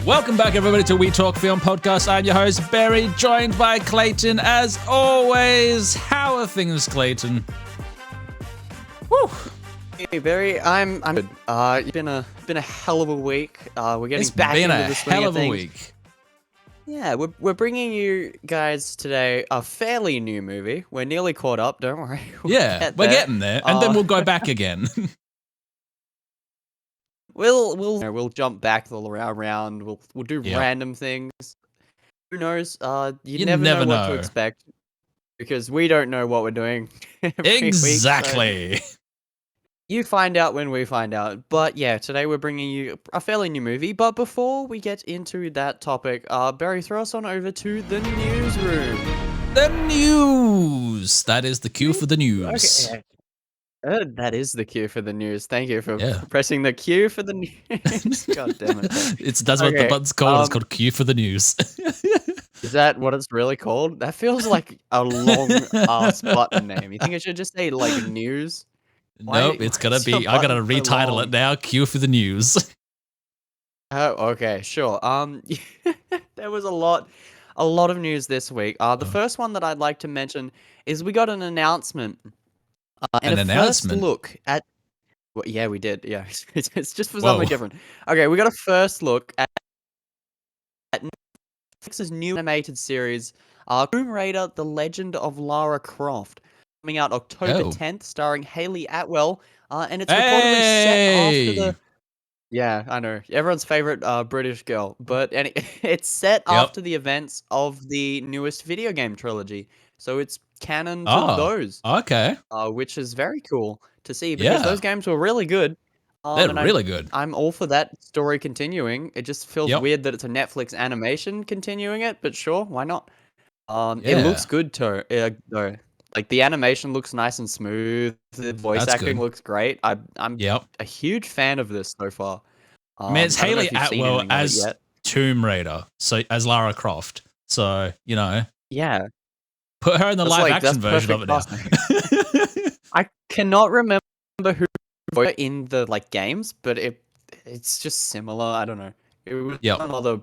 Welcome back, everybody, to We Talk Film Podcast. I'm your host, Barry, joined by Clayton, as always. How are things, Clayton? Woo! Hey, Barry, I'm good. It's been a hell of a week. We're getting back into the swing of things. Week. Yeah, we're bringing you guys today a fairly new movie. We're nearly caught up. Don't worry. We're getting there, and then we'll go back again. We'll jump back around. We'll do random things. Who knows? You never know what to expect because we don't know what we're doing every exactly. week, so you find out when we find out. But yeah, today we're bringing you a fairly new movie. But before we get into that topic, Barry, throw us on over to the newsroom. The news. That is the cue for the news. Okay. That is the cue for the news. Thank you for pressing the cue for the news. God damn it. That's what the button's called. It's called cue for the news. Is that what it's really called? That feels like a long-ass button name. You think it should just say, like, news? Nope, it's gonna be. I gotta retitle it now. Cue for the news. Oh, okay, sure. There was a lot of news this week. The first one that I'd like to mention is we got an announcement. And an announcement? First look at. Well, yeah, we did. Yeah, it's just for something different. Okay, we got a first look at Netflix's new animated series, Tomb Raider: The Legend of Lara Croft, coming out October 10th, starring Hayley Atwell, and it's reportedly set after the. Yeah, I know, everyone's favorite British girl, but it's set after the events of the newest video game trilogy, so it's canon to those. Okay. Which is very cool to see because those games were really good. They're really good. I'm all for that story continuing. It just feels weird that it's a Netflix animation continuing it, but sure, why not? It looks good though. Like the animation looks nice and smooth. The voice acting looks great. I'm a huge fan of this so far. Man, it's Hayley Atwell as Tomb Raider, so as Lara Croft. So yeah. Put her in the live action version of it now. I cannot remember who voiced in the games, but it's just similar. I don't know. It was another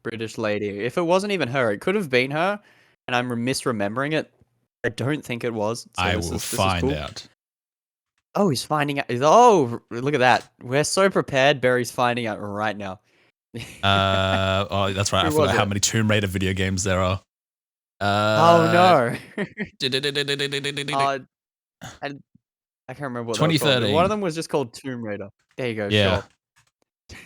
British lady. If it wasn't even her, it could have been her, and I'm misremembering it. I don't think it was. So I will find out. Oh, he's finding out. Oh, look at that. We're so prepared. Barry's finding out right now. That's right. I forgot how many Tomb Raider video games there are. Oh no! I can't remember what 2013. One of them was just called Tomb Raider. There you go. Yeah. Sure.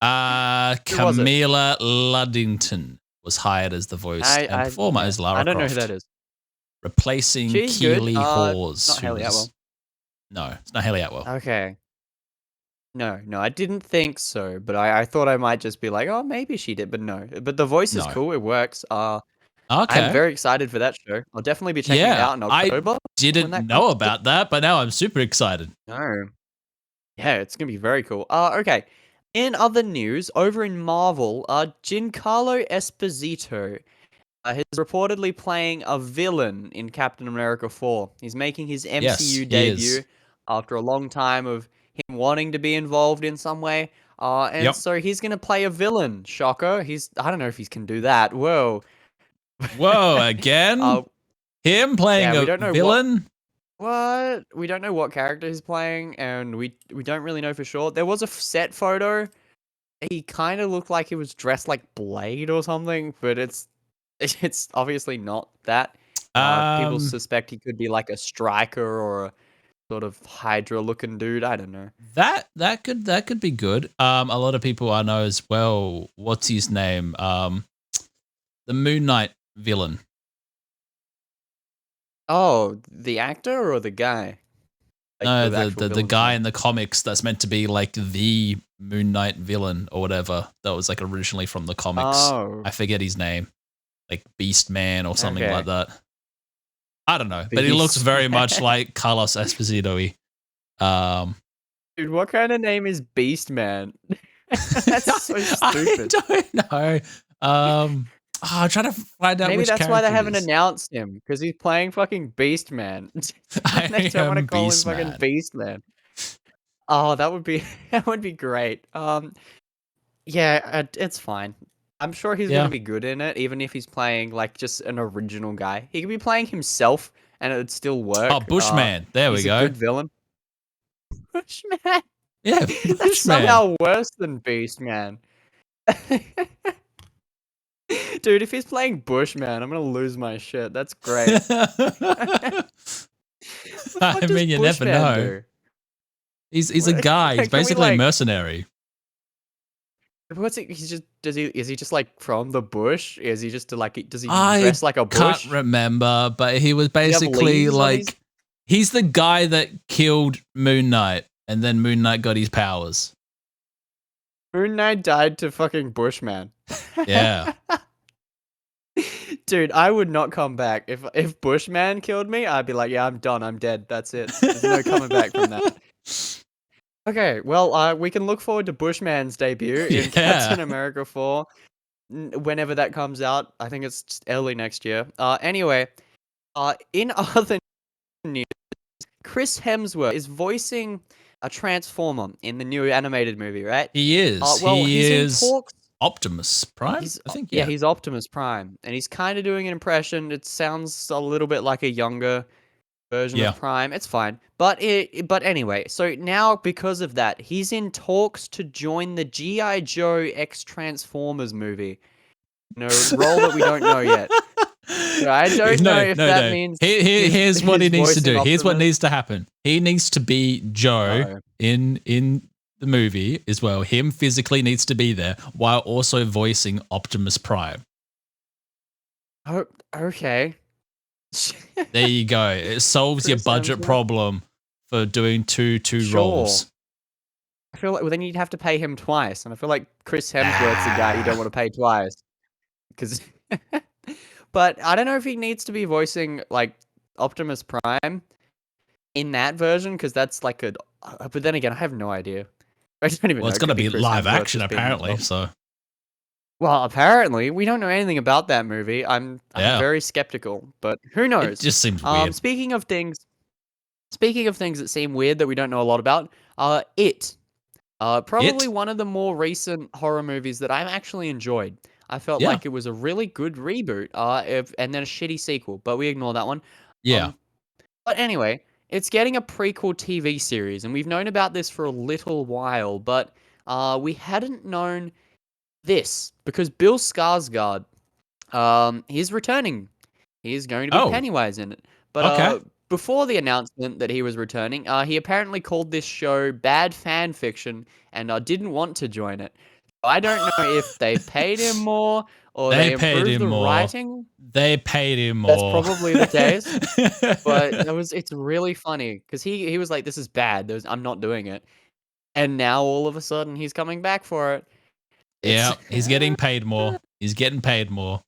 Camila Luddington was hired as the voice and performer as Lara Croft. I don't know who that is. Replacing Keely Hawes. Not Hayley Atwell. No, it's not Hayley Atwell. Okay. No, I didn't think so, but I thought I might just be like, oh, maybe she did, but no. But the voice is cool. It works. I'm very excited for that show. I'll definitely be checking it out in October. I didn't know about that, but now I'm super excited. No. Yeah, it's going to be very cool. Okay. In other news, over in Marvel, Giancarlo Esposito is reportedly playing a villain in Captain America 4. He's making his MCU debut after a long time of him wanting to be involved in some way. So he's going to play a villain. Shocker. I don't know if he can do that. Whoa, again? Him playing a villain? What? We don't know what character he's playing, and we don't really know for sure. There was a set photo. He kind of looked like he was dressed like Blade or something, but it's obviously not that. People suspect he could be like a Striker or a sort of Hydra-looking dude. I don't know. That could be good. A lot of people I know as well. What's his name? The Moon Knight villain. Oh, the actor or the guy? No, the guy in the comics that's meant to be like the Moon Knight villain or whatever. That was like originally from the comics. Oh. I forget his name. Like Beast Man or something like that. I don't know, but he looks very much like Carlos Esposito-y. Dude, what kind of name is Beast Man? That's so stupid. I don't know. I'm trying to find out. Maybe which that's why they haven't announced him, because he's playing fucking Beast Man. They don't want to call him fucking Beast Man. Oh, that would be great. Yeah, it's fine. I'm sure he's gonna Yeah. be good in it, even if he's playing like just an original guy. He could be playing himself, and it would still Oh, work. Bushman. There we He's a go. good villain. Bushman. Yeah, That's Bushman. somehow worse than Beastman. Dude, if he's playing Bushman, I'm gonna lose my shit. That's great. The fuck I does mean, you never Bushman know. do? He's a guy. He's Can we basically a like? mercenary. What's it? He's just does he? Is he just like from the bush? Is he just like? Does he I dress like a can't bush? remember, but he was Does he have basically leaves on his? like he's the guy that killed Moon Knight, and then Moon Knight got his powers. Moon Knight died to fucking Bushman. Yeah. Dude, I would not come back. If Bushman killed me, I'd be like, yeah, I'm done. I'm dead. That's it. There's no coming back from that. Okay, well, we can look forward to Bushman's debut in Yeah. Captain America 4 whenever that comes out. I think it's just early next year. Anyway, in other news, Chris Hemsworth is voicing a Transformer in the new animated movie, right? He is. Well, He he's in is talks. Optimus Prime, He's I think. yeah, Yeah. he's Optimus Prime, and he's kind of doing an impression. It sounds a little bit like a younger version of Yeah. Prime. It's fine, but anyway. So now because of that, he's in talks to join the GI Joe X Transformers movie. Role that we don't know yet. So I don't know No, if no, that no. means Here's what he he's needs to voicing do. Here's what Optimus. needs to happen. He needs to be Joe Uh-oh. in the movie as well. Him physically needs to be there while also voicing Optimus Prime. Oh, okay. There you go. It solves your Chris budget Hemsworth? problem for doing two Sure. roles. I feel like then you'd have to pay him twice, and I feel like Chris Hemsworth's the guy you don't want to pay twice. Because, but I don't know if he needs to be voicing like Optimus Prime in that version, because that's like a. But then again, I have no idea. I don't even Well, know. it's It going could to be be Chris live Hemsworth action just being apparently. himself. So Well, apparently we don't know anything about that movie. I'm yeah, very skeptical, but who it knows? just seems weird. Speaking of things that seem weird that we don't know a lot about, probably It, one of the more recent horror movies that I've actually enjoyed. I felt yeah, like it was a really good reboot, and then a shitty sequel, but we ignore that one. yeah. Um, but anyway, it's getting a prequel TV series, and we've known about this for a little while, but we hadn't known this because Bill Skarsgård, he's returning. He's going to be Oh, Pennywise in it. But okay. before the announcement that he was returning, he apparently called this show bad fan fiction and didn't want to join it. I don't know if they paid him more or They they paid improved him the more. writing. They paid him That's more. probably the case. But it's really funny because he was like, "This is bad. I'm not doing it," and now all of a sudden he's coming back for it. It's Yeah, he's getting paid more. He's getting paid more.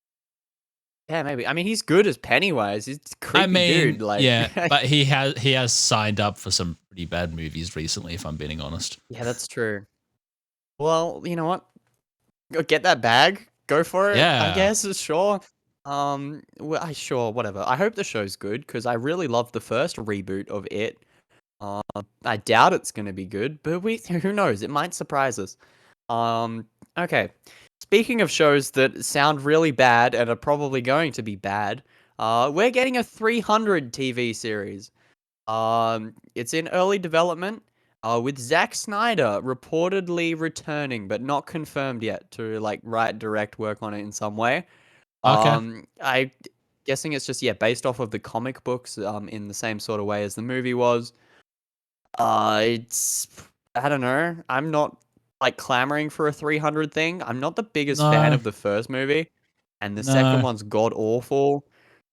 yeah, maybe. I mean, he's good as Pennywise. He's a I creepy dude. mean, Like, yeah, but he has signed up for some pretty bad movies recently, if I'm being honest. yeah, that's true. Well, you know what? Go get that bag. Go for it. I Yeah. guess. Sure. Well, sure, whatever. I hope the show's good because I really loved the first reboot of it. Uh, I doubt it's gonna be good, but who knows? It might surprise us. Um, okay. Speaking of shows that sound really bad and are probably going to be bad, we're getting a 300 TV series. It's in early development, with Zack Snyder reportedly returning, but not confirmed yet to like write direct work on it in some way. Okay. I guessing it's just based off of the comic books, in the same sort of way as the movie was. It's I don't know. I'm not like clamoring for a 300 thing. I'm not the biggest fan No, of the first movie, and the second no. one's god awful.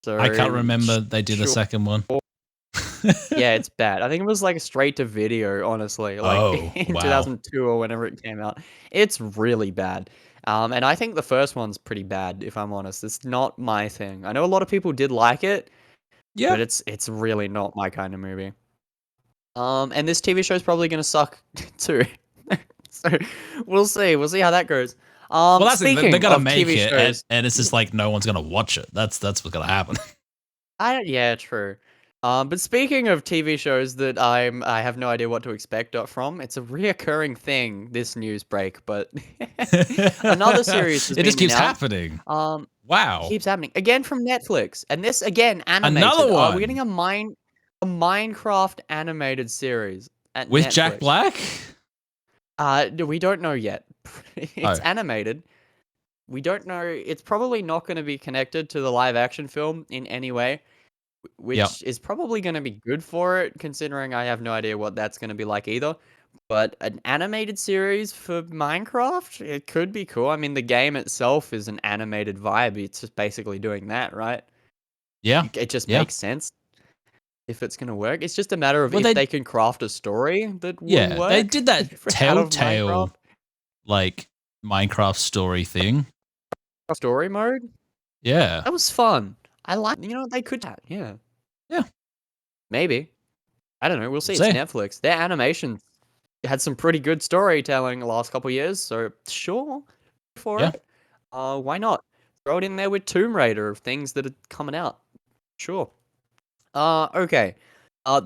I can't So remember they did a sure. second one. Yeah, it's bad. I think it was like straight to video, honestly, like Oh, in wow. 2002 or whenever it came out. It's really bad. And I think the first one's pretty bad, if I'm honest. It's not my thing. I know a lot of people did like it, Yeah. but it's really not my kind of movie. And this TV show's probably gonna suck too. So we'll see. We'll see how that goes. Well, that's it. They're Speaking gonna of make TV it, and, shows, and it's just like no one's gonna watch it. That's what's gonna happen. yeah, true. But speaking of TV shows that I have no idea what to expect from, it's a reoccurring thing, this news break, but another series has It just been keeps announced. happening. Um, Wow. keeps happening again from Netflix, and this again Another animated. We're getting one a Minecraft animated series at with Jack Netflix. Black. We don't know yet. It's Oh, animated. We don't know. It's probably not going to be connected to the live action film in any way, yep. which is probably going to be good for it, considering I have no idea what that's going to be like either. But an animated series for Minecraft, it could be cool. I mean, the game itself is an animated vibe. It's just basically doing that, right? Yeah. It just Yeah. makes sense if it's going to work. It's just a matter of Well, if they they can craft a story that will yeah they work did that out of Minecraft. Telltale like Minecraft story thing. Story mode? Yeah. That was fun. I like, they could, yeah, Yeah. maybe. I don't know. We'll We'll see. It's see. Netflix. Their animation had some pretty good storytelling the last couple years, so sure for Yeah. it. Why not? Throw it in there with Tomb Raider of things that are coming out. Sure. Okay.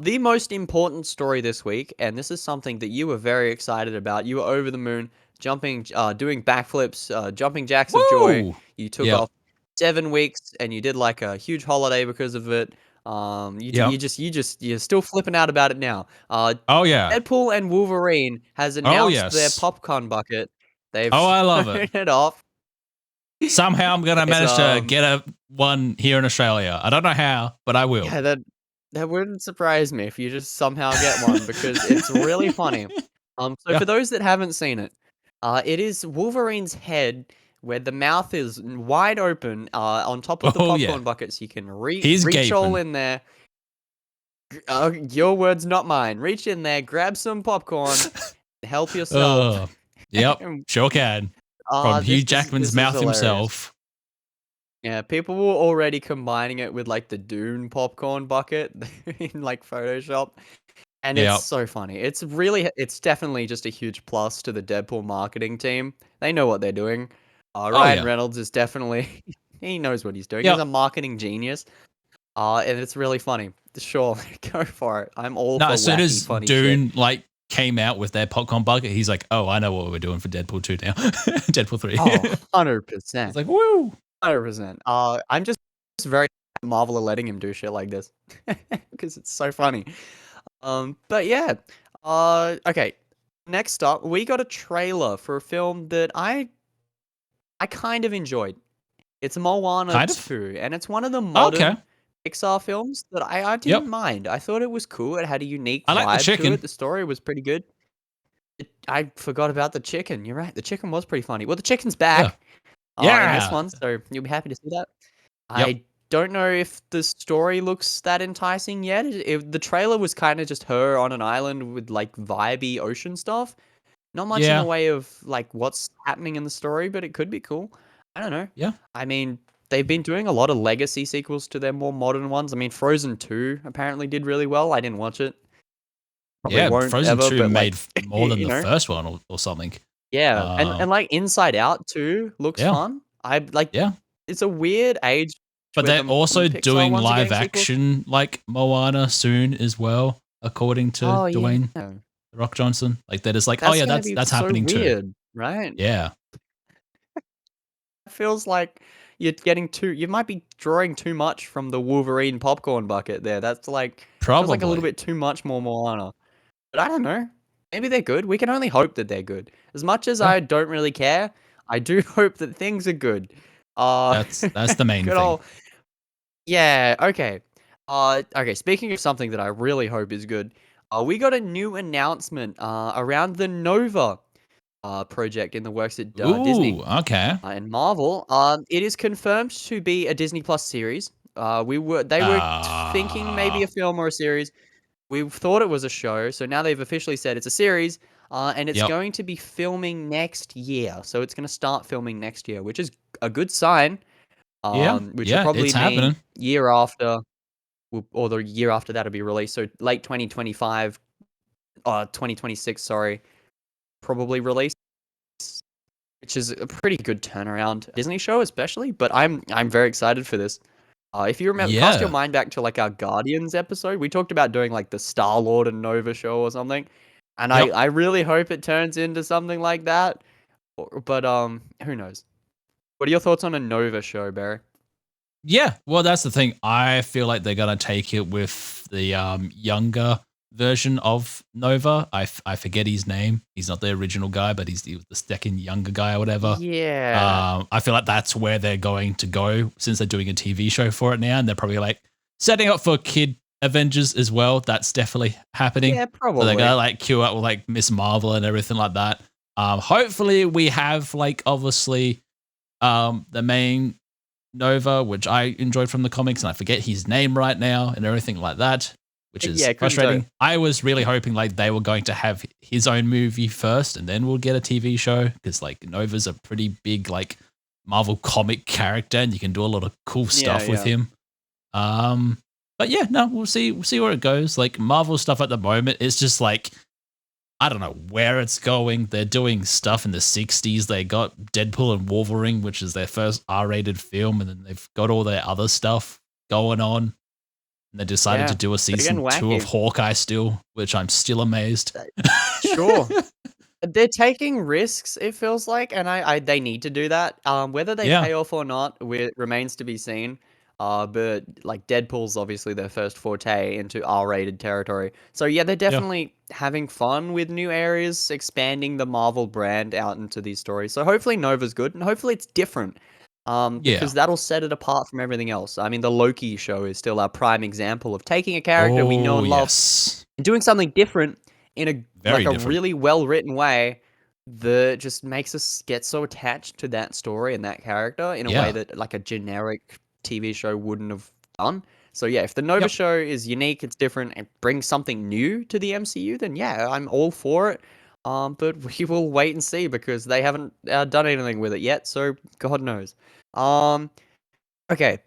The most important story this week, and this is something that you were very excited about. You were over the moon, jumping, doing backflips, jumping jacks of joy. Woo. You took Yep. off 7 weeks, and you did like a huge holiday because of it. Yep. You're still flipping out about it now. Oh yeah. Deadpool and Wolverine has Oh announced their yes. popcorn bucket. They've Oh, I love it. shown it off. Somehow I'm gonna It's manage to get a one here in Australia. I don't know how, but I will. Yeah, that wouldn't surprise me if you just somehow get one because it's really funny. So Yeah. for those that haven't seen it, it is Wolverine's head where the mouth is wide open, on top of the Oh yeah. popcorn bucket, so you can He's reach all gaping. in there. Your words, not mine. Reach in there, grab some popcorn, help yourself. Oh. Yep. And, Sure can. From Hugh Jackman's this is mouth hilarious. himself. Yeah, people were already combining it with like the Dune popcorn bucket in like Photoshop. And it's Yep. so funny. It's definitely just a huge plus to the Deadpool marketing team. They know what they're doing. Oh Ryan yeah. Reynolds is definitely he knows what he's doing. He's Yep. a marketing genius. And it's really funny. Sure, go for it. I'm all No, for as soon wacky, as funny shit. Dune like came out with their popcorn bucket, he's like, "Oh, I know what we're doing for Deadpool 2 now." Deadpool 3. Oh, It's 100%. like, "Woo." 100%. I'm just very Marvel are letting him do shit like this because it's so funny. But yeah. Okay. Next up, we got a trailer for a film that I kind of enjoyed. It's Moana Kind of. 2, and it's one of the Okay. modern Pixar films that I didn't Yep. mind. I thought it was cool. It had a unique I like the vibe to it. chicken. The story was pretty good. I forgot about the chicken. You're right. The chicken was pretty funny. Well, the chicken's Yeah. back in this Yeah. one, so you'll be happy to see that. Yep. I don't know if the story looks that enticing yet. The trailer was kind of just her on an island with like vibey ocean stuff. Not much in the Yeah. way of like what's happening in the story, but it could be cool. I don't know. Yeah. I mean, they've been doing a lot of legacy sequels to their more modern ones. I mean, Frozen 2 apparently did really well. I didn't watch it. Probably Yeah. won't Frozen ever, 2 but like, made more than the know. first one or something. Yeah, Um, and like Inside Out too looks yeah. fun. I like Yeah. it's a weird age But where they're the also modern Pixar doing ones are live getting sequels. action like Moana soon as well, according to Oh yeah. Dwayne The Rock Johnson. Like they're just like, "Oh That's yeah, gonna be that's so happening too." weird, right? Yeah. It feels like you might be drawing too much from the Wolverine popcorn bucket there. That's like feels like a little Probably. bit too much more Moana. But I don't know. Maybe they're good. We can only hope that they're good. As much as Yeah. I don't really care, I do hope that things are good. Uh That's the main good thing. old Yeah, okay. Okay, speaking of something that I really hope is good, we got a new announcement around the Nova project in the works at Disney Ooh, okay. and Marvel. It is confirmed to be a Disney Plus series. They were thinking maybe a Ah. film or a series. We thought it was a show, so now they've officially said it's a series, and it's Yep. going to be filming next year. So it's going to start filming next year, which is a good sign. Yeah. Which will Yeah, probably it's mean happening. year after, or the year after that'll be released. So late 2025, 2026, sorry, probably released, which is a pretty good turnaround. Disney show especially, but I'm very excited for this. If you remember, cast your Yeah. mind back to like our Guardians episode. We talked about doing like the Star Lord and Nova show or something, and I Yep. I really hope it turns into something like that. But who knows? What are your thoughts on a Nova show, Barry? Yeah, well, that's the thing. I feel like they're gonna take it with the younger version of Nova. I forget his name. He's not the original guy, but he's the second younger guy or whatever. Yeah, I feel like that's where they're going to go since they're doing a TV show for it now, and they're probably like setting up for Kid Avengers as well. That's definitely happening. yeah, So they're probably. gonna like queue up with like Miss Marvel and everything like that. Hopefully we have like obviously the main Nova, which I enjoyed from the comics, and I forget his name right now and everything like that, which is Yeah, couldn't do. frustrating. I was really hoping like they were going to have his own movie first, and then we'll get a TV show because like Nova's a pretty big like Marvel comic character, and you can do a lot of cool Yeah, stuff with yeah. him. Um, but yeah, no, we'll see where it goes. Like Marvel stuff at the moment, it's just like I don't know where it's going. They're doing stuff in the 60s. They got Deadpool and Wolverine, which is their first R-rated film, and then they've got all their other stuff going on. And they decided to Yeah, do a they're getting season 2 of wacky. Hawkeye still, which I'm still amazed. Uh, Sure. They're taking risks, it feels like, and I they need to do that. Whether they Yeah, pay off or not remains to be seen. But like Deadpool's obviously their first forte into R-rated territory. So yeah, they're yeah, definitely having fun with new areas, expanding the Marvel brand out into these stories. So hopefully Nova's good, and hopefully it's different. yeah. Because that'll set it apart from everything else. I mean, the Loki show is still our prime example of taking a character we know Oh, and love yes. and doing something different in a Very a different. really well written way that just makes us get so attached to that story and that character in a way Yeah. that like a generic TV show wouldn't have done. So yeah, if the Nova Yep. show is unique, it's different, and brings something new to the MCU, then yeah, I'm all for it. But we will wait and see because they haven't done anything with it yet, so God knows. Um, okay,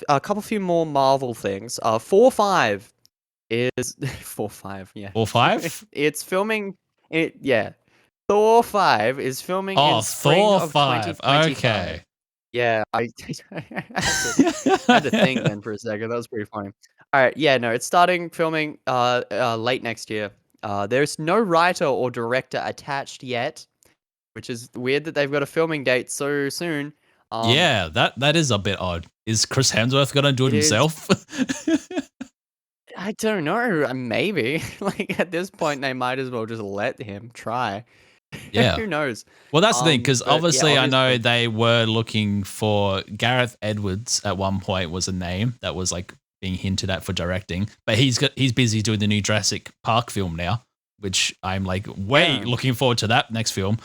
a couple few more Marvel things. 4-5 is 4-5, yeah. Or 5? It's filming it yeah. Thor 5 is filming in Oh, spring Thor of 5. 2025. Okay. Yeah, I had to think then for a second. That was pretty funny. Alright, yeah, no, it's starting filming late next year. There's no writer or director attached yet, which is weird that they've got a filming date so soon. Um, Yeah, that is a bit odd. Is Chris Hemsworth gonna do it it is himself? I don't know, maybe. Like, at this point, they might as well just let him try. Yeah. Who knows? Well, that's the thing, because But yeah, obviously I know obviously. they were looking for Gareth Edwards at one point was a name that was like being hinted at for directing, but he's busy doing the new Jurassic Park film now, which I'm like way Yeah. looking forward to that next film.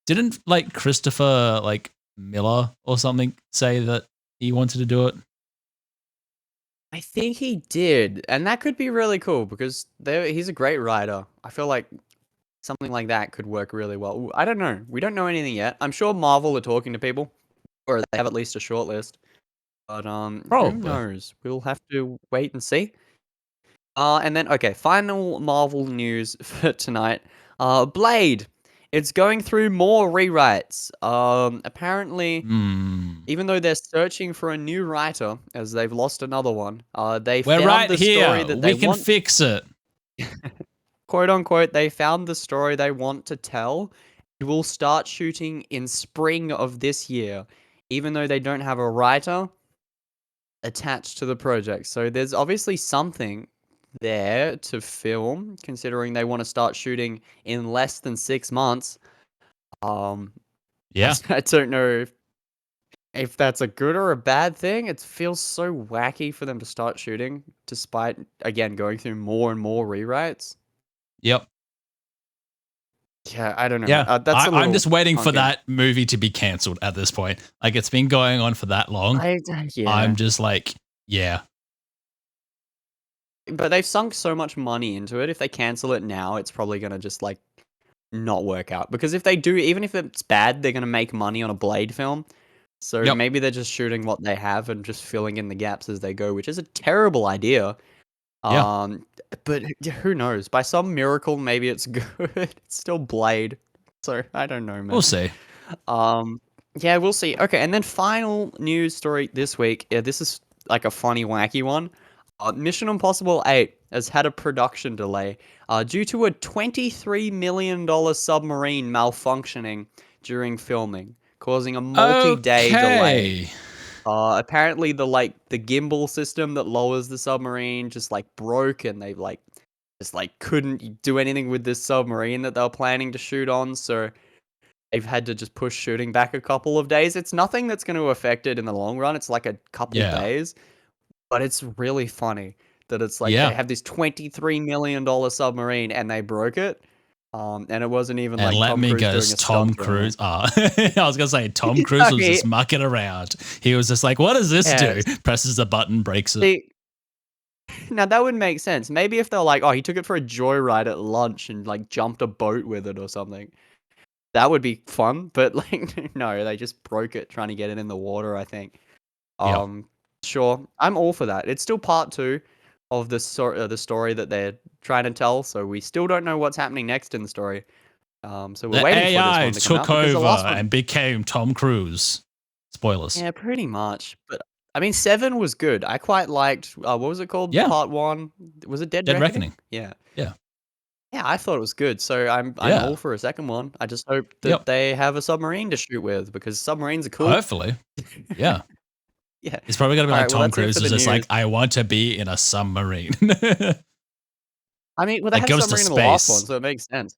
Didn't like Christopher like Miller or something say that he wanted to do it? I think he did, and that could be really cool because he's a great writer. I feel like something like that could work really well. I don't know. We don't know anything yet. I'm sure Marvel are talking to people, or they have at least a short list. But who Probably. knows? We'll have to wait and see. And then okay, final Marvel news for tonight. Blade. It's going through more rewrites. Apparently, Hmm. even though they're searching for a new writer, as they've lost another one, they We're found right the story here. that they We can want, fix it. quote unquote, they found the story they want to tell. It will start shooting in spring of this year, even though they don't have a writer attached to the project. So there's obviously something there to film, considering they want to start shooting in less than 6 months. Um, Yeah. I don't know if that's a good or a bad thing. It feels so wacky for them to start shooting, despite again going through more and more rewrites. Yep. Yeah, I don't know. Yeah, That's a I'm little just waiting for funky. that movie to be cancelled at this point. Like it's been going on for that long. I I'm yeah, just like, yeah, but they've sunk so much money into it. If they cancel it now, it's probably gonna just like not work out. Because if they do, even if it's bad, they're gonna make money on a Blade film. So yep, maybe they're just shooting what they have and just filling in the gaps as they go, which is a terrible idea. yeah, Um, but who knows? By some miracle, maybe it's good. It's still Blade, so I don't know, we'll man. see. Um, Yeah, we'll see. Okay, and then final news story this week. Yeah, this is like a funny, wacky one. Mission Impossible 8 has had a production delay due to a $23 million submarine malfunctioning during filming, causing a multi-day delay. Okay. Apparently the gimbal system that lowers the submarine just like broke, and they like just like couldn't do anything with this submarine that they were planning to shoot on, so they've had to just push shooting back a couple of days. It's nothing that's going to affect it in the long run. It's like a couple Yeah. days, but it's really funny that it's like they Yeah. have this $23 million submarine and they broke it. And it wasn't even And like let Tom me Cruise guess, doing a Tom stunt or anything. Cruise. I was gonna say Tom Cruise was Okay, just mucking around. He was just like, "What does this do?" yes. Presses the button, breaks it. See, now that would make sense. Maybe if they're like, oh, he took it for a joyride at lunch and like jumped a boat with it or something. That would be fun, but like no, they just broke it trying to get it in the water, I think. Yeah. Um, sure, I'm all for that. It's still part two of the story that they're trying to tell, so we still don't know what's happening next in the story. So we're The waiting for this AI one to come took out because the over last one, and became Tom Cruise. Spoilers. yeah, pretty much. But I mean, seven was good. I quite liked. What was it called? Yeah. Part one. Was it Dead Dead Reckoning? Reckoning. Yeah. Yeah. Yeah, I thought it was good. So I'm all Yeah. for a second one. I just hope that Yep. they have a submarine to shoot with because submarines are cool. Hopefully. Yeah. Yeah. It's probably gonna be All like right. Well, Tom that's it for Cruise is the just like, news. I want to be in a submarine. I mean, well, they Like had a goes to submarine in the last one, space. so it makes sense,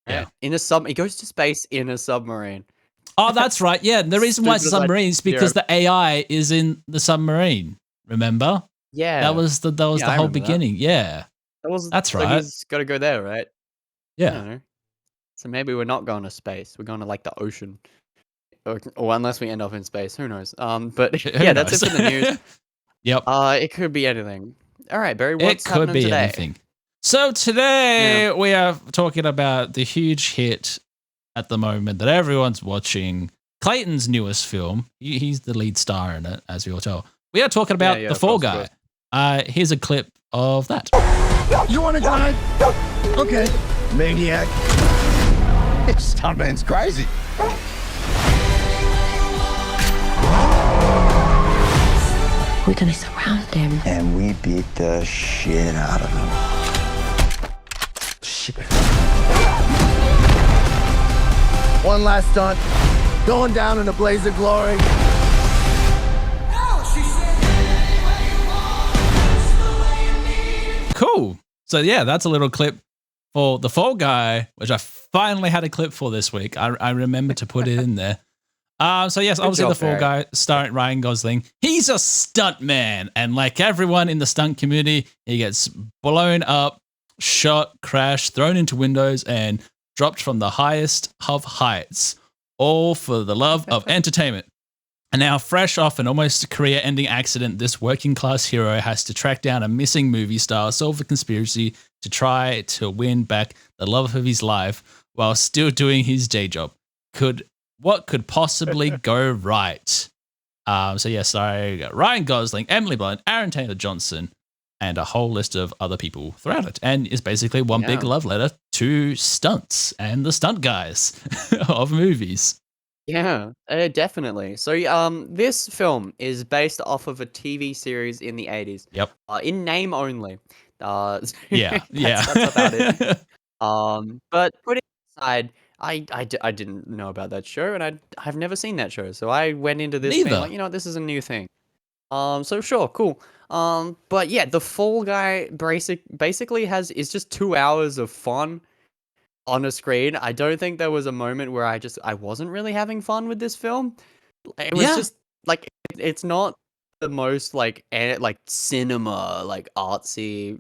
Yeah. right? In a sub, he goes to space in a submarine. Oh, that's That's right. Yeah. The reason why it's stupid a as I. submarine is Yeah. because the AI is in the submarine. Remember? Yeah. That was Yeah, the I whole remember that. beginning. Yeah. That was That's so right. he's got to go there, right? I Yeah. don't know. So maybe we're not going to space. We're going to like the ocean, or unless we end up in space, who knows? But Who yeah, that's it knows? for the news. Yep. It could be anything. All right, Barry, It what's could happening be today? anything. So Yeah. today we are talking about the huge hit at the moment that everyone's watching. Clayton's newest film. He's the lead star in it, as we all tell. We are talking Yeah, about yeah, The of Fall course, of Guy. course. Here's a clip of that. You want to die? Okay. Maniac. Stuntman's crazy. We're gonna surround him. And we beat the shit out of him. Shit. One last stunt. Going down in a blaze of glory. Cool. So yeah, that's a little clip for The Fall Guy, which I finally had a clip for this week. I remember to put it in there. So yes, obviously job, The Fall Barry. Guy starring Ryan Gosling. He's a stunt man, and like everyone in the stunt community, he gets blown up, shot, crashed, thrown into windows, and dropped from the highest of heights, all for the love of entertainment. And now, fresh off an almost career ending accident, this working class hero has to track down a missing movie star, solve a conspiracy to try to win back the love of his life while still doing his day job. What could possibly go right? So yes, I got Ryan Gosling, Emily Blunt, Aaron Taylor Johnson, and a whole list of other people throughout it. And it's basically one big Yeah. love letter to stunts and the stunt guys of movies. Yeah, definitely. So, this film is based off of a TV series in the 80s, Yep. in name only. Yeah. Yeah. That's about it. But putting aside, I didn't know about that show, and I've never seen that show, so I went into this being like, Neither. you know what, this is a new thing. So sure, cool. But yeah, the Fall Guy basically is just 2 hours of fun on a screen. I don't think there was a moment where I wasn't really having fun with this film. It was Yeah. just like it's not the most like like cinema like artsy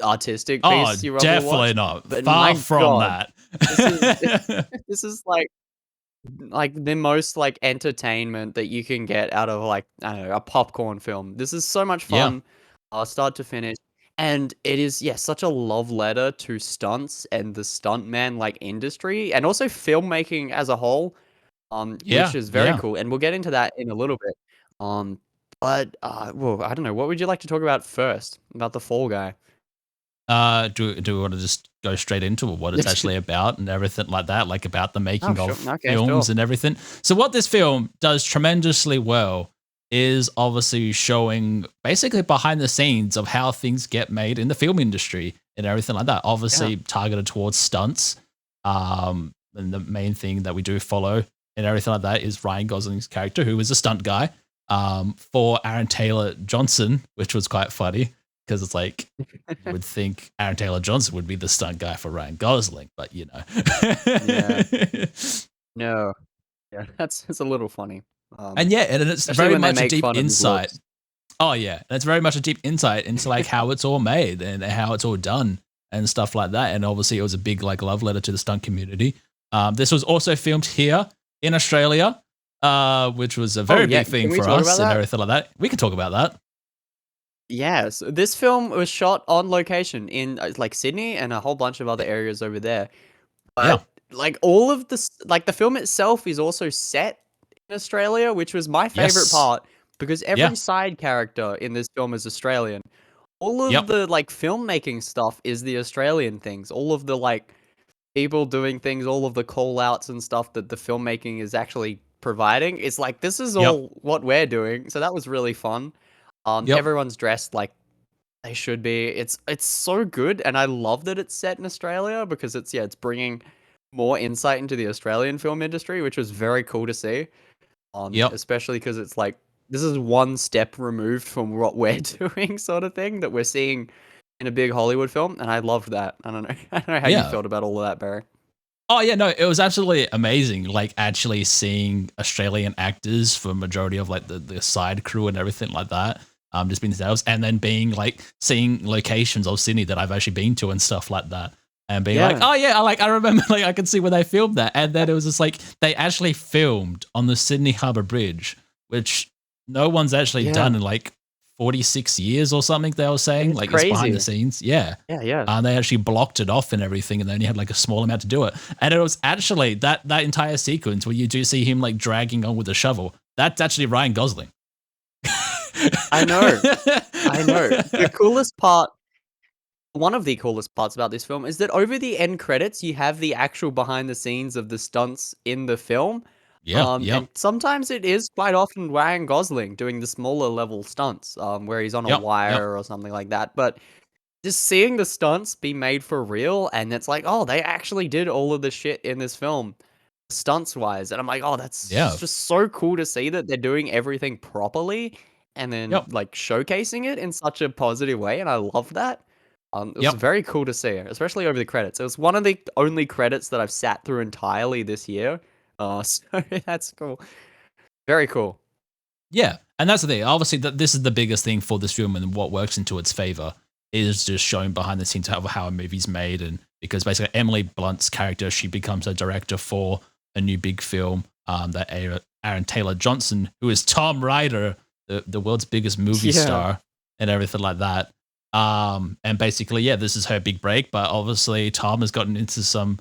artistic Oh, piece you ever definitely watched. not. But Far my from god, that. this is this is like the most like entertainment that you can get out of like I don't know a popcorn film. This is so much Yeah. fun, start to finish, and it is such a love letter to stunts and the stuntman like industry and also filmmaking as a whole, which Yeah. is very Yeah. cool, and we'll get into that in a little bit. Um, but well, I don't know. What would you like to talk about first about the Fall Guy? Do we want to just go straight into what it's actually about and everything like that, like about the making sure. of Okay, films sure. and everything. So what this film does tremendously well is obviously showing basically behind the scenes of how things get made in the film industry and everything like that. Obviously targeted towards stunts. And the main thing that we do follow and everything like that is Ryan Gosling's character, who is a stunt guy, for Aaron Taylor Johnson, which was quite funny because it's like you would think Aaron Taylor Johnson would be the stunt guy for Ryan Gosling, but you know. Yeah. No. Yeah, it's a little funny. And yeah, and it's Especially very when they much a make deep fun of his insight. looks. Oh yeah, and it's very much a deep insight into like how it's all made and how it's all done and stuff like that. And obviously, it was a big like love letter to the stunt community. This was also filmed here in Australia, which was a very big thing for us and everything like that. We can talk about that. Yes, this film was shot on location in like Sydney and a whole bunch of other areas over there. But like all of this, like the film itself is also set in Australia, which was my favorite part because every side character in this film is Australian. All of the like filmmaking stuff is the Australian things. All of the like people doing things, all of the call outs and stuff that the filmmaking is actually providing. It's like this is all what we're doing. So that was really fun. Everyone's dressed like they should be. It's so good, and I love that it's set in Australia because it's bringing more insight into the Australian film industry, which was very cool to see. Especially because it's like this is one step removed from what we're doing, sort of thing that we're seeing in a big Hollywood film, and I loved that. I don't know, I don't know how you felt about all of that, Barry. Oh yeah, no, it was absolutely amazing. Like actually seeing Australian actors for majority of like the side crew and everything like that. Just being themselves, and then being like seeing locations of Sydney that I've actually been to and stuff like that, and being like, oh yeah, I remember, like I can see where they filmed that, and then it was just like they actually filmed on the Sydney Harbour Bridge, which no one's actually done in like 46 years or something. They were saying like it's behind the scenes, yeah. They actually blocked it off and everything, and they only had like a small amount to do it, and it was actually that entire sequence where you do see him like dragging on with a shovel. That's actually Ryan Gosling. I know. The coolest part, one of the coolest parts about this film is that over the end credits, you have the actual behind the scenes of the stunts in the film. And sometimes it is quite often Ryan Gosling doing the smaller level stunts, where he's on a wire or something like that. But just seeing the stunts be made for real, and it's like, oh, they actually did all of the shit in this film, stunts wise. And I'm like, oh, that's just so cool to see that they're doing everything properly. And then like showcasing it in such a positive way, and I love that. It was very cool to see, especially over the credits. It was one of the only credits that I've sat through entirely this year. So that's cool. Very cool. Yeah, and that's the thing. Obviously, this is the biggest thing for this film, and what works into its favor is just showing behind the scenes how a movie's made, and because basically Emily Blunt's character, she becomes a director for a new big film. That Aaron Taylor Johnson, who is Tom Ryder, the world's biggest movie star and everything like that. And basically, this is her big break, but obviously Tom has gotten into some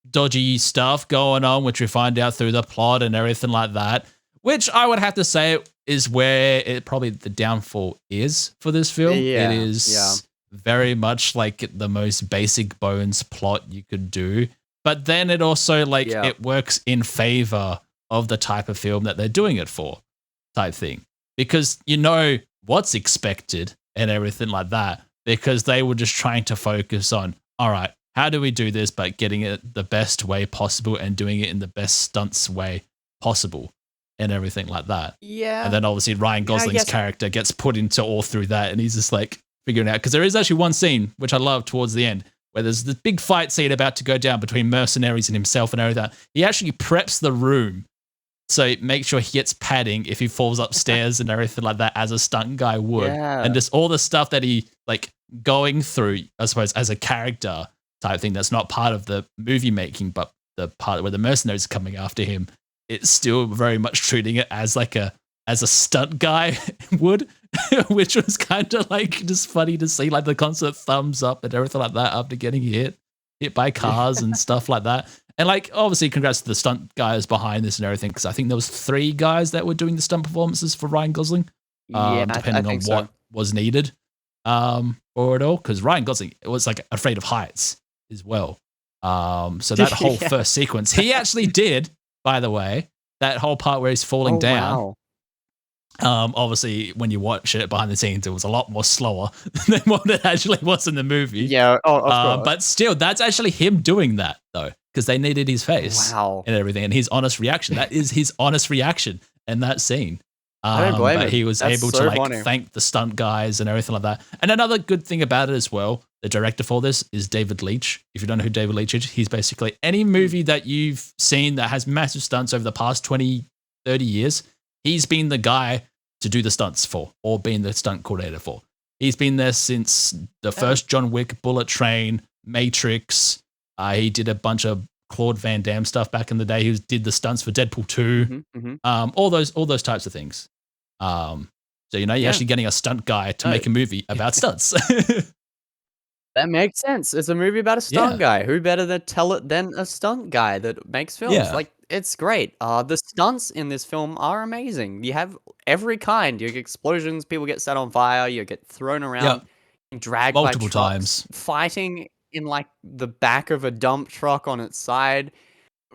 dodgy stuff going on, which we find out through the plot and everything like that, which I would have to say is where it probably the downfall is for this film. It is very much like the most basic bones plot you could do, but then it also like it works in favor of the type of film that they're doing it for, type thing, because you know what's expected and everything like that, because they were just trying to focus on, all right, how do we do this but getting it the best way possible and doing it in the best stunts way possible and everything like that. And then obviously Ryan Gosling's character gets put into all through that, and he's just like figuring out, because there is actually one scene which I love towards the end where there's this big fight scene about to go down between mercenaries and himself and everything. He actually preps the room so make sure he gets padding if he falls upstairs and everything like that, as a stunt guy would. And just all the stuff that he like going through, I suppose, as a character type thing that's not part of the movie making, but the part where the mercenaries are coming after him, it's still very much treating it as like as a stunt guy would, which was kind of like just funny to see, like the constant thumbs up and everything like that after getting hit by cars and stuff like that. And like, obviously, congrats to the stunt guys behind this and everything, because I think there was 3 guys that were doing the stunt performances for Ryan Gosling, depending on what was needed. for it all, because Ryan Gosling was like afraid of heights as well. So that whole Yeah. first sequence, he actually did, by the way, that whole part where he's falling Oh, down. wow. Obviously, when you watch it behind the scenes, it was a lot more slower than what it actually was in the movie. Yeah. Oh, of course. But still, that's actually him doing that, though, because they needed his face Wow. and everything, and his honest reaction. That is his honest reaction in that scene. I don't blame but him. he was That's able to so like funny. thank the stunt guys and everything like that. And another good thing about it as well, the director for this is David Leitch. If you don't know who David Leitch is, he's basically any movie that you've seen that has massive stunts over the past 20, 30 years, he's been the guy to do the stunts for, or being the stunt coordinator for. He's been there since the first John Wick, Bullet Train, Matrix. He did a bunch of Claude Van Damme stuff back in the day. He did the stunts for Deadpool 2. All those types of things. So you're actually getting a stunt guy to make a movie about stunts. That makes sense. It's a movie about a stunt guy. Who better to tell it than a stunt guy that makes films? Yeah. Like, it's great. The stunts in this film are amazing. You have every kind. You get explosions, people get set on fire, you get thrown around, dragged Multiple by trucks, times. fighting in like the back of a dump truck on its side.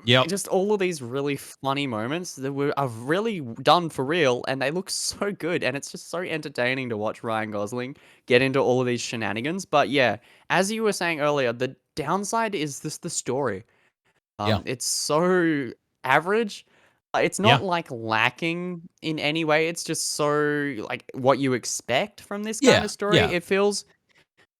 Yep. Just all of these really funny moments that are really done for real, and they look so good, and it's just so entertaining to watch Ryan Gosling get into all of these shenanigans. But yeah, as you were saying earlier, the downside is just the story. It's so average. It's not like lacking in any way. It's just so like what you expect from this kind of story. It feels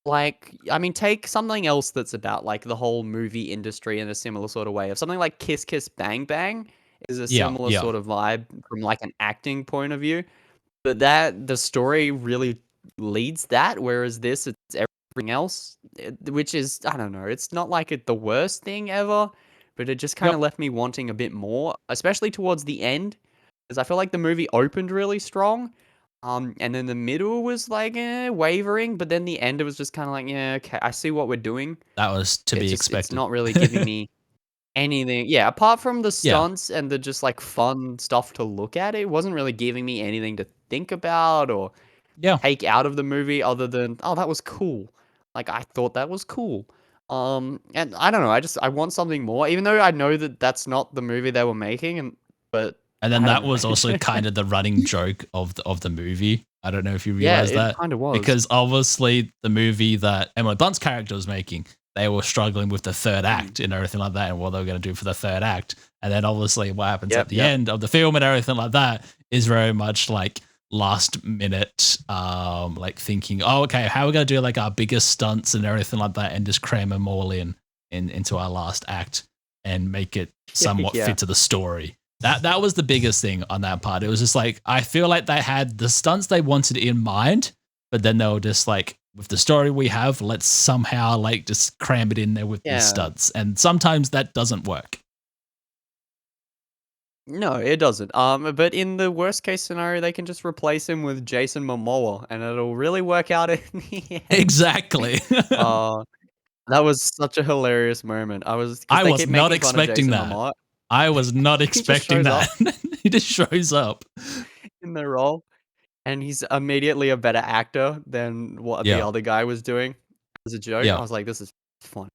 like, I mean, take something else that's about like the whole movie industry in a similar sort of way. If something like Kiss Kiss Bang Bang is a similar sort of vibe from like an acting point of view, but that the story really leads that, whereas this it's everything else, which is, I don't know, it's not like the worst thing ever, but it just kind of left me wanting a bit more, especially towards the end, because I feel like the movie opened really strong. And then the middle was like wavering, but then the end it was just kind of like, yeah, okay, I see what we're doing. That was to be It's expected. not really giving me anything. Yeah, apart from the stunts and the just like fun stuff to look at, it wasn't really giving me anything to think about or take out of the movie other than, oh, that was cool. Like I thought that was cool. And I don't know, I want something more, even though I know that that's not the movie they were making, but And then I that don't know. was also kind of the running joke of the movie. I don't know if you realize Yeah, that. it kind of was. Because obviously the movie that Emily Blunt's character was making, they were struggling with the third act and everything like that and what they were going to do for the third act. And then obviously what happens at the end of the film and everything like that is very much like last minute, like thinking, oh, okay, how are we going to do like our biggest stunts and everything like that and just cram them all into our last act and make it somewhat fit to the story. That was the biggest thing on that part. It was just like, I feel like they had the stunts they wanted in mind, but then they were just like, with the story we have, let's somehow like just cram it in there with these stunts. And sometimes that doesn't work. No, it doesn't. But in the worst case scenario, they can just replace him with Jason Momoa, and it'll really work out in the end. Exactly. That was such a hilarious moment. I was not expecting that. Momoa. I was not expecting that. He just shows up in the role, and he's immediately a better actor than what the other guy was doing as a joke. I was like, this is fun.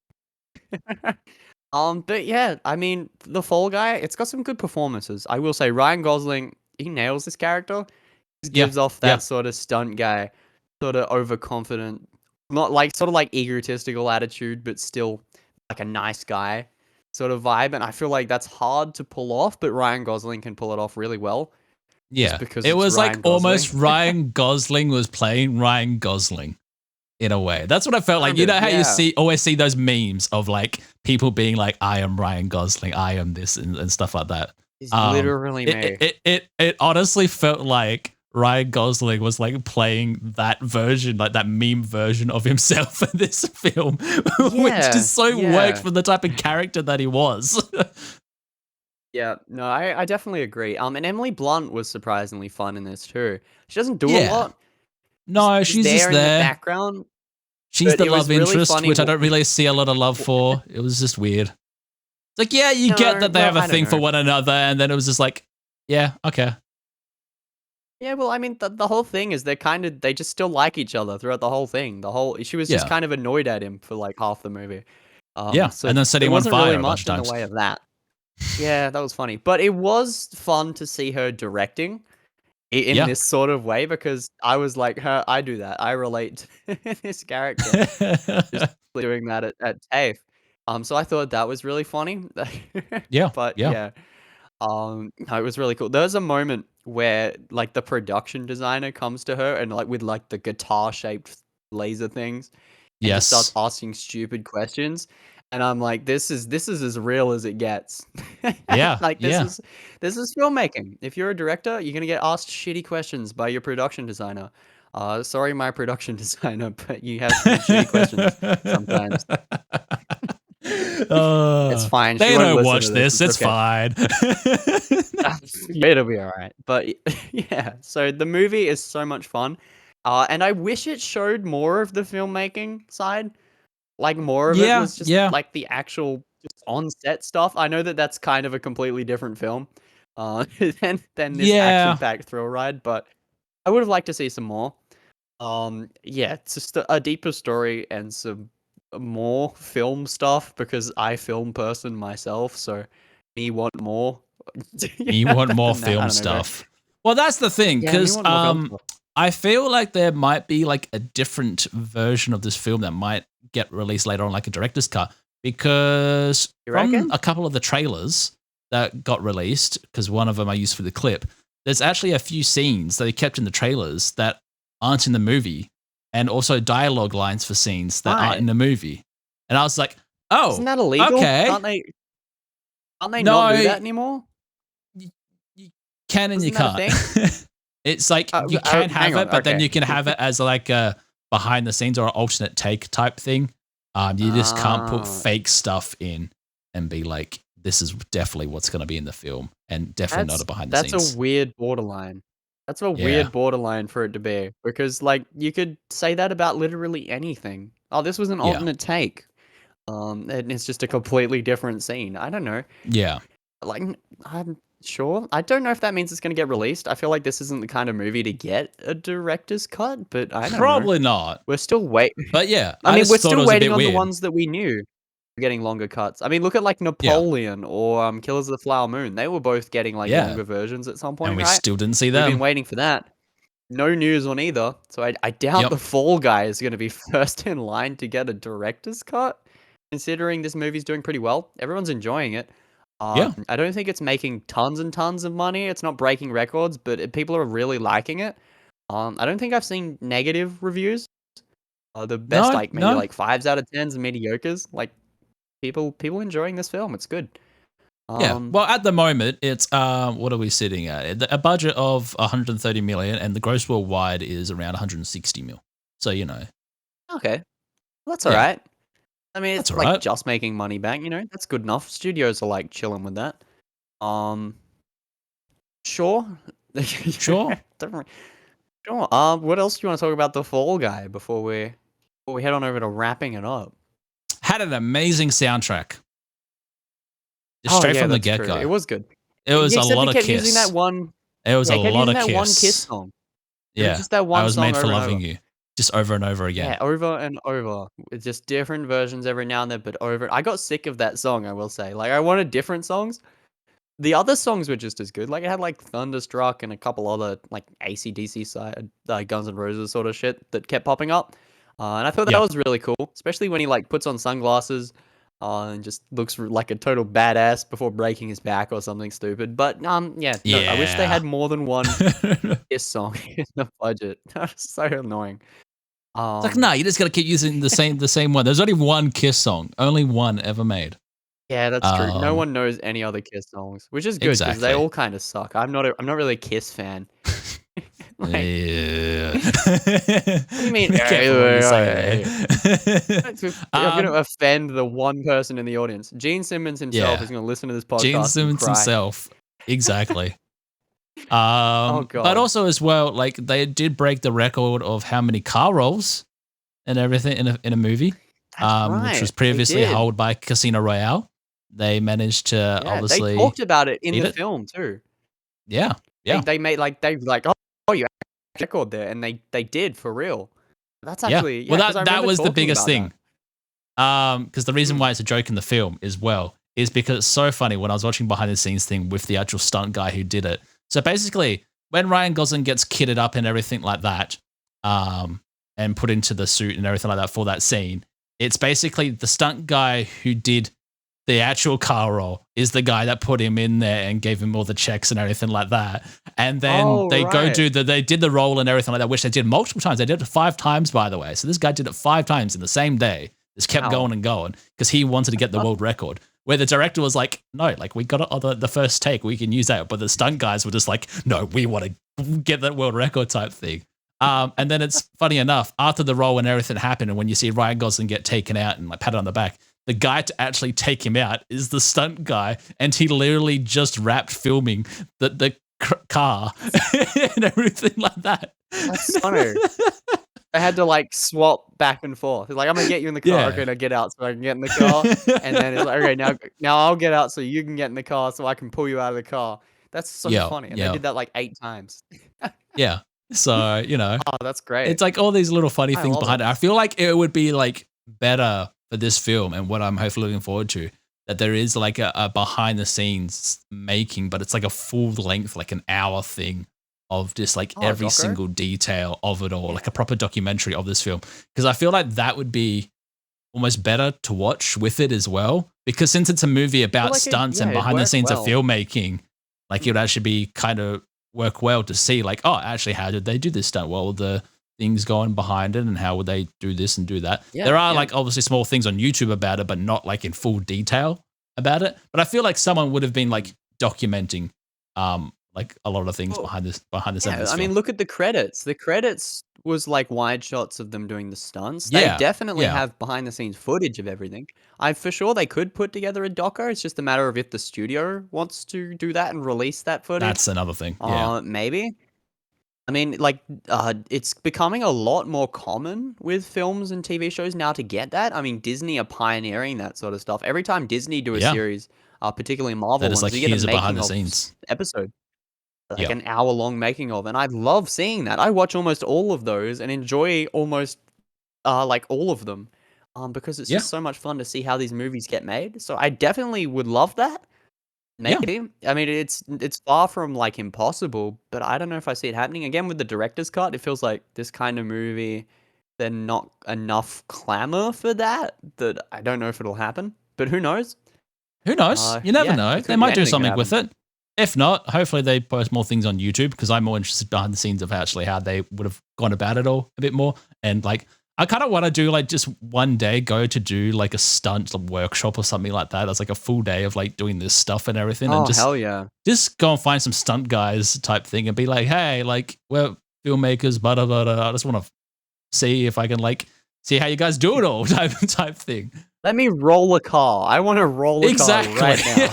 But yeah, I mean, the Fall Guy, it's got some good performances. I will say, Ryan Gosling, he nails this character. He gives off that sort of stunt guy, sort of overconfident, not like sort of like egotistical attitude, but still like a nice guy sort of vibe. And I feel like that's hard to pull off, but Ryan Gosling can pull it off really well. Yeah, because it was Ryan like Gosling. almost Ryan Gosling was playing Ryan Gosling in a way. That's what I felt like. You know how you always see those memes of like people being like, I am Ryan Gosling, I am this and stuff like that. He's literally me. It honestly felt like Ryan Gosling was like playing that version, like that meme version of himself in this film, which just so worked for the type of character that he was. Yeah, no, I definitely agree. And Emily Blunt was surprisingly fun in this too. She doesn't do a lot. No, she's just in there. the background. She's the love interest, which I don't really see a lot of love for. It was just weird. It's like, yeah, you get that they have a thing for one another, and then it was just like, yeah, okay. Yeah, well, I mean, the whole thing is they just still like each other throughout the whole thing. She was just Yeah. kind of annoyed at him for like half the movie. Yeah. So And then setting there him on wasn't really fire a bunch of much in the times. way of that. Yeah, that was funny. But it was fun to see her directing in Yeah. this sort of way because I was like her. I do that. I relate to this character just doing that at TAFE. So I thought that was really funny. Yeah. But Yeah. yeah. No, it was really cool. There's a moment where like the production designer comes to her and like with like the guitar shaped laser things and just starts Yes. asking stupid questions. And I'm like, this is as real as it gets. Yeah. Like Yeah. this is filmmaking. If you're a director, you're gonna get asked shitty questions by your production designer. Sorry, my production designer, but you have some shitty questions sometimes. It's fine. She They won't don't listen to watch this. this. It's Okay. fine. Yeah, it'll be alright. But yeah, so the movie is so much fun. And I wish it showed more of the filmmaking side. Like more of it Yeah. was just Yeah. like the actual just on set stuff. I know that that's kind of a completely different film than this Yeah. action-packed thrill ride, but I would have liked to see some more. Yeah, it's just a deeper story and some more film stuff because I film person myself, so me want more. Me want more Nah, I film don't know, bro. stuff. Well, that's the thing, Yeah, me because want more film stuff. I feel like there might be like a different version of this film that might get released later on, like a director's cut, because You from reckon? a couple of the trailers that got released, because one of them I used for the clip, there's actually a few scenes that they kept in the trailers that aren't in the movie, and also dialogue lines for scenes that aren't Right. in the movie. And I was like, Isn't oh, that illegal? okay. Can't they not No, do that anymore? you can and you Isn't that a can't. thing? It's like you can Hang have on, it, but then okay. you can have it as like a behind the scenes or an alternate take type thing. You just can't put Ah. fake stuff in and be like, this is definitely what's going to be in the film, and definitely not a behind the That's scenes. a weird borderline. That's a Yeah, weird borderline for it to be because, like, you could say that about literally anything. Oh, this was an yeah, alternate take. And it's just a completely different scene. I don't know. yeah. Like, I'm sure. I don't know if that means it's going to get released. I feel like this isn't the kind of movie to get a director's cut, but I don't know. Probably not. We're still waiting. But yeah, I I mean, just we're thought it still was a waiting bit on the weird. ones that we knew getting longer cuts. I mean, look at like Napoleon or Killers of the Flower Moon. They were both getting like Yeah. longer versions at some And point, we right? still didn't see We've been them. waiting for that. No news on either. So I doubt Yep. the Fall Guy is going to be first in line to get a director's cut, considering this movie's doing pretty well. Everyone's enjoying it. Yeah. I don't think it's making tons and tons of money. It's not breaking records, but people are really liking it. I don't think I've seen negative reviews. The best, No, like maybe no. like 5s out of 10s and mediocres. Like people enjoying this film. It's good. Yeah. Well, at the moment, it's what are we sitting at? A budget of 130 million, and the gross worldwide is around 160 mil. So Okay, well, that's Yeah. all right. I mean, That's it's all like right. just making money back. That's good enough. Studios are like chilling with that. Sure. Sure. Don't Sure. What else do you want to talk about the Fall Guy before we head on over to wrapping it up? Had an amazing soundtrack. Just Oh, straight yeah, from the that's true. get It go. was good. It was a Except lot it of kept using Kiss. that one. It was Yeah, a it kept lot using of that one Kiss Kiss. song. It was Yeah. just that one I was song made for over and loving over. you. Just over and over again. Yeah, over and over. It's just different versions every now and then, but over. I got sick of that song, I will say. Like, I wanted different songs. The other songs were just as good. Like, it had, like, Thunderstruck and a couple other, like, AC/DC side, Guns N' Roses sort of shit that kept popping up. And I thought that Yep. was really cool, especially when he, like, puts on sunglasses and just looks like a total badass before breaking his back or something stupid. But, yeah, no, I wish they Yeah. had more than one Kiss song in the budget. That was so annoying. It's like, nah, you just gotta keep using the same one. There's only one Kiss song, only one ever made. Yeah, that's true. No Um, one knows any other Kiss songs, which is good because they Exactly. all kind of suck. I'm not really a Kiss fan. Like, Yeah. what do you mean? Be careful what you say, eh? I'm gonna offend the one person in the audience. Gene Simmons himself Yeah. is gonna listen to this podcast Gene and Simmons cry. himself. Exactly. Oh But god. also as well, like they did break the record of how many car rolls and everything in a movie, That's which right. was They previously did. held by Casino Royale. They managed to Yeah, obviously they talked about it in beat the it. film too. Yeah, yeah, They made like oh, Oh, you actually record there, and they did for real. That's Yeah. actually Well, because I that remember was the talking biggest about thing. Because the reason Mm. why it's a joke in the film as well is because it's so funny when I was watching behind the scenes thing with the actual stunt guy who did it. So basically, when Ryan Gosling gets kitted up and everything like that, and put into the suit and everything like that for that scene, it's basically the stunt guy who did the actual car roll is the guy that put him in there and gave him all the checks and everything like that. And then Oh, they right. they did the roll and everything like that, which they did multiple times. They did it 5 times, by the way. So this guy did it 5 times in the same day. Just kept Wow. going and going because he wanted to get the world record. Where the director was like, no, like we got it on the first take. We can use that. But the stunt guys were just like, no, we want to get that world record type thing. And then it's funny enough, after the roll and everything happened, and when you see Ryan Gosling get taken out and like patted on the back, the guy to actually take him out is the stunt guy, and he literally just wrapped filming the car and everything like that. That's funny. I had to like swap back and forth. He's like, I'm gonna get you in the car. Yeah. Okay, now get out so I can get in the car. And then it's like, okay, now I'll get out so you can get in the car so I can pull you out of the car. That's so Yeah, funny. And yeah. they did that like 8 times. Yeah. So, Oh, that's great. it's like all these little funny I things love behind it. I feel like it would be like better for this film and what I'm hopefully looking forward to, that there is like a behind the scenes making, but it's like a full length, like an hour thing of just like Oh, a every doco? single detail of it all, like a proper documentary of this film. Because I feel like that would be almost better to watch with it as well. Because since it's a movie about like stunts and it'd behind the work scenes well. of filmmaking, like it would actually be kind of work well to see like, oh, actually, how did they do this stunt? What were the things going behind it and how would they do this and do that? Yeah, There are yeah. like obviously small things on YouTube about it, but not like in full detail about it. But I feel like someone would have been like documenting like a lot of things Well, behind the scenes of Yeah, this I film. mean, look at the credits. The credits was like wide shots of them doing the stunts. They Yeah, definitely yeah. have behind the scenes footage of everything. I'm for sure they could put together a doco. It's just a matter of if the studio wants to do that and release that footage. That's another thing. Yeah. Maybe. I mean, like, it's becoming a lot more common with films and TV shows now to get that. I mean, Disney are pioneering that sort of stuff. Every time Disney do a Yeah. series, particularly Marvel That is ones, like, you get here's a a behind making the of scenes. episode, like Yeah. an hour-long making of, and I love seeing that. I watch almost all of those and enjoy almost like all of them, because it's Yeah. just so much fun to see how these movies get made. So I definitely would love that. Yeah. Maybe. I mean, it's far from like impossible, but I don't know if I see it happening. Again, with the director's cut, it feels like this kind of movie, there's not enough clamor for that I don't know if it'll happen. But who knows? Who knows? You never Yeah, know. it They could- might do anything could something with happen. it. If not, hopefully they post more things on YouTube because I'm more interested behind the scenes of actually how they would have gone about it all a bit more. And like, I kind of want to do like just one day go to do like a stunt workshop or something like that. That's like a full day of like doing this stuff and everything, Oh, and just hell yeah. go and find some stunt guys type thing and be like, hey, like we're filmmakers, blah blah blah. I just want to see if I can like see how you guys do it all type thing. Let me roll a car. I want to roll a car right now.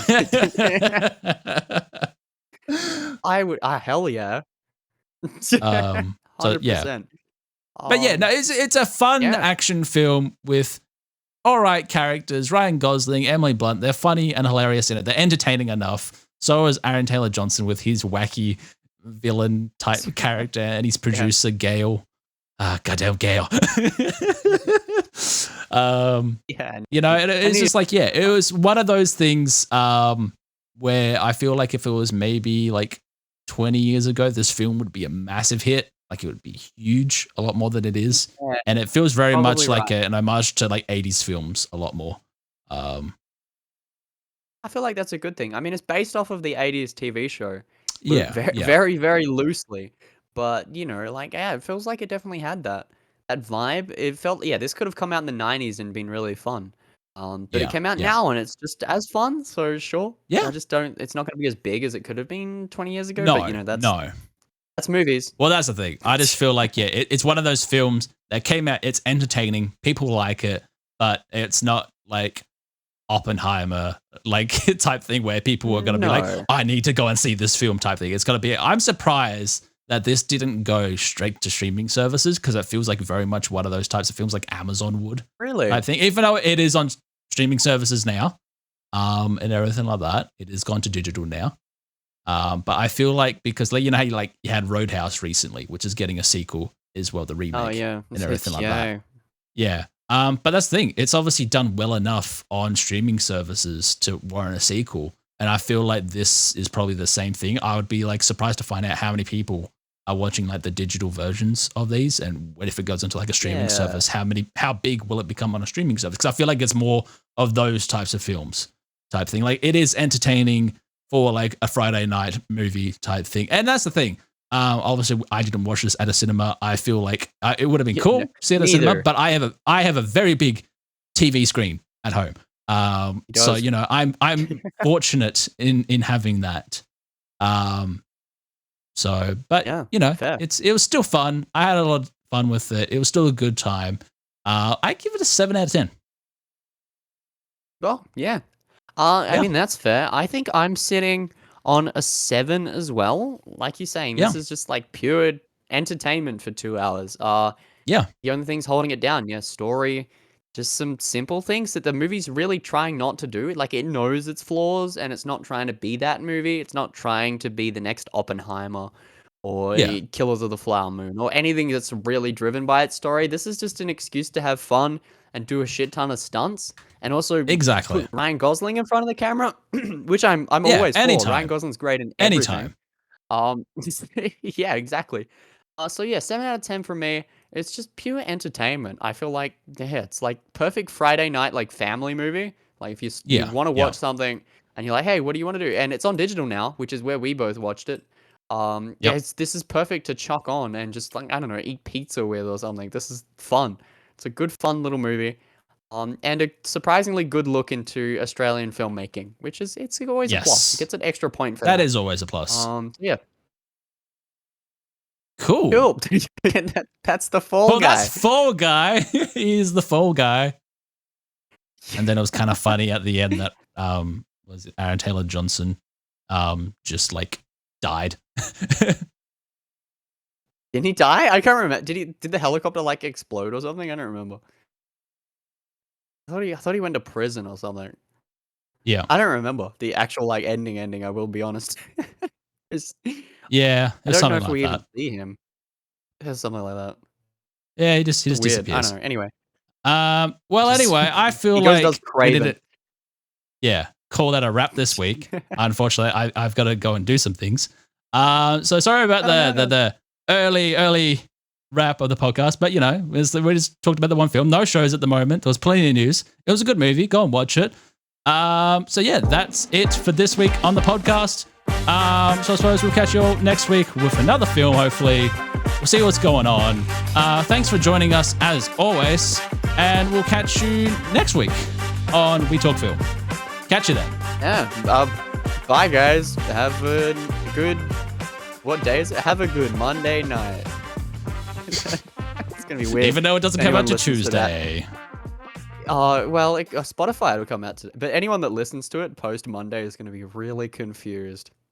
I would. Hell yeah. So yeah. 100%. But yeah, no, it's a fun yeah. action film with all right characters. Ryan Gosling, Emily Blunt, they're funny and hilarious in it. They're entertaining enough. So is Aaron Taylor Johnson with his wacky villain type character and his producer Gail. Goddamn Gail. Yeah. You know, it's just like, yeah, it was one of those things where I feel like if it was maybe like 20 years ago, this film would be a massive hit. Like it would be huge, a lot more than it is. Yeah, And it feels very much probably like right. an homage to like 80s films a lot more. I feel like that's a good thing. I mean, it's based off of the 80s TV show. Yeah, Very, very loosely. But, you know, like, yeah, it feels like it definitely had that vibe. It felt, yeah, this could have come out in the 90s and been really fun. But Yeah, it came out yeah. now and it's just as fun. So, sure. Yeah. I just don't, it's not going to be as big as it could have been 20 years ago. No, But, you know, that's no. movies. Well, that's the thing. I just feel like, yeah, it's one of those films that came out, it's entertaining, people like it, but it's not like Oppenheimer like type thing where people are going to be like, No. I need to go and see this film type thing. It's going to be, I'm surprised that this didn't go straight to streaming services because it feels like very much one of those types of films like Amazon would. Really? I think, even though it is on streaming services now and everything like that, it is gone to digital now. But I feel like because like, you know how you had Roadhouse recently, which is getting a sequel as well, the remake Oh yeah, and everything like yeah. that. Yeah. But that's the thing. It's obviously done well enough on streaming services to warrant a sequel. And I feel like this is probably the same thing. I would be like surprised to find out how many people are watching like the digital versions of these, and if it goes into like a streaming service, how big will it become on a streaming service? Because I feel like it's more of those types of films type thing. Like it is entertaining for like a Friday night movie type thing. And that's the thing. Obviously, I didn't watch this at a cinema. I feel like it would have been cool to see it at a cinema, but I have a very big TV screen at home. So you know, I'm fortunate in having that. So, but Yeah, you know, fair. it was still fun. I had a lot of fun with it. It was still a good time. I give it a 7 out of 10. Well, yeah. Yeah. I mean, that's fair. I think I'm sitting on a 7 as well. Like you're saying, this Yeah. is just like pure entertainment for 2 hours. Yeah. The only things holding it down, yeah, story, just some simple things that the movie's really trying not to do. Like it knows its flaws and it's not trying to be that movie. It's not trying to be the next Oppenheimer or Yeah. Killers of the Flower Moon or anything that's really driven by its story. This is just an excuse to have fun and do a shit ton of stunts and also Exactly. put Ryan Gosling in front of the camera, which I'm Yeah, always for. anytime. Ryan Gosling's great in everything. Anytime. Yeah, exactly. So yeah, 7 out of 10 for me. It's just pure entertainment. I feel like, yeah, it's like perfect Friday night, like family movie. Like if you Yeah, want to yeah. watch something and you're like, hey, what do you want to do? And it's on digital now, which is where we both watched it. Yeah, Yep. this is perfect to chuck on and just like, I don't know, eat pizza with or something. This is fun. It's a good, fun little movie. And a surprisingly good look into Australian filmmaking, which is it's always a plus. Yes. It gets an extra point for That is always a plus. yeah. Cool. Cool. That's the Fall Well, Guy. that's Fall Guy. He's the Fall Guy. And then it was kind of funny at the end that was it Aaron Taylor Johnson just like died. Didn't he die? I can't remember. Did the helicopter like explode or something? I don't remember. I thought he went to prison or something. Yeah. I don't remember the actual like ending. I will be honest. Yeah, I it's don't know something if like we that. even see him. It's something like that. Yeah, he just Weird. I disappears. don't know. Anyway. Well, Just- anyway, I feel he goes and like does Craven. Yeah, call that a wrap this week. Unfortunately, I've got to go and do some things. So sorry about the early wrap of the podcast, but you know, we just talked about the one film. No shows at the moment. There was plenty of news. It was a good movie. Go and watch it. So yeah, that's it for this week on the podcast. So I suppose we'll catch you all next week with another film, hopefully. We'll see what's going on. Thanks for joining us as always, and we'll catch you next week on We Talk Film. Catch you then. Yeah. Bye, guys. Have a good. What day is it? Have a good Monday night. It's gonna be weird. Even though it doesn't if come out anyone to listens to that. Tuesday. Well, Spotify will come out today, but anyone that listens to it post Monday is going to be really confused.